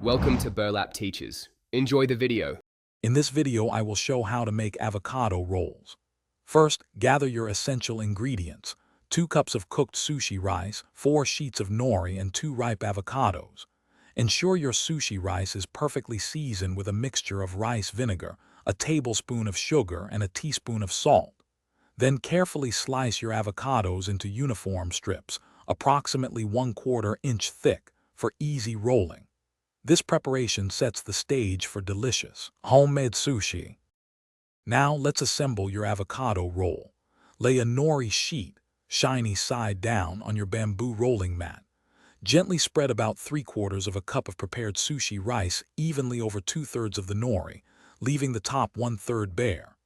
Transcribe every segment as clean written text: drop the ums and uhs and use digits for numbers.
Welcome to Burlap Teachers. Enjoy the video. In this video, I will show how to make avocado rolls. First, gather your essential ingredients: 2 cups of cooked sushi rice, 4 sheets of nori, and 2 ripe avocados. Ensure your sushi rice is perfectly seasoned with a mixture of rice vinegar, a tablespoon of sugar, and a teaspoon of salt. Then carefully slice your avocados into uniform strips, approximately 1/4 inch thick, for easy rolling. This preparation sets the stage for delicious, homemade sushi. Now let's assemble your avocado roll. Lay a nori sheet, shiny side down, on your bamboo rolling mat. Gently spread about 3/4 of a cup of prepared sushi rice evenly over 2/3 of the nori, leaving the top 1/3 bare.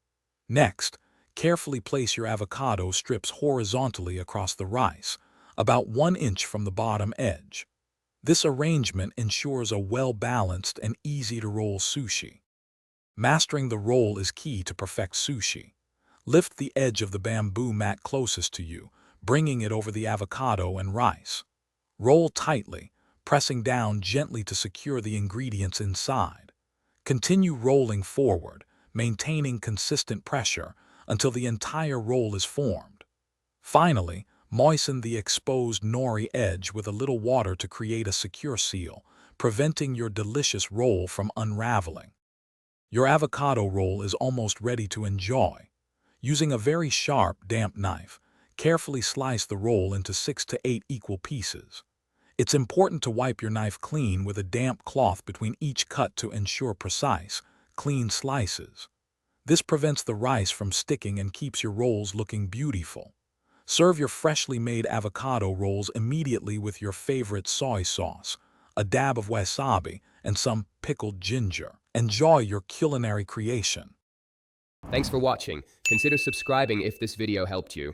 Next, carefully place your avocado strips horizontally across the rice, about 1 inch from the bottom edge. This arrangement ensures a well-balanced and easy-to-roll sushi. Mastering the roll is key to perfect sushi. Lift the edge of the bamboo mat closest to you, bringing it over the avocado and rice. Roll tightly, pressing down gently to secure the ingredients inside. Continue rolling forward, maintaining consistent pressure until the entire roll is formed. Finally, moisten the exposed nori edge with a little water to create a secure seal, preventing your delicious roll from unraveling. Your avocado roll is almost ready to enjoy. Using a very sharp, damp knife, carefully slice the roll into 6 to 8 equal pieces. It's important to wipe your knife clean with a damp cloth between each cut to ensure precise, clean slices. This prevents the rice from sticking and keeps your rolls looking beautiful. Serve your freshly made avocado rolls immediately with your favorite soy sauce, a dab of wasabi, and some pickled ginger. Enjoy your culinary creation. Thanks for watching. Consider subscribing if this video helped you.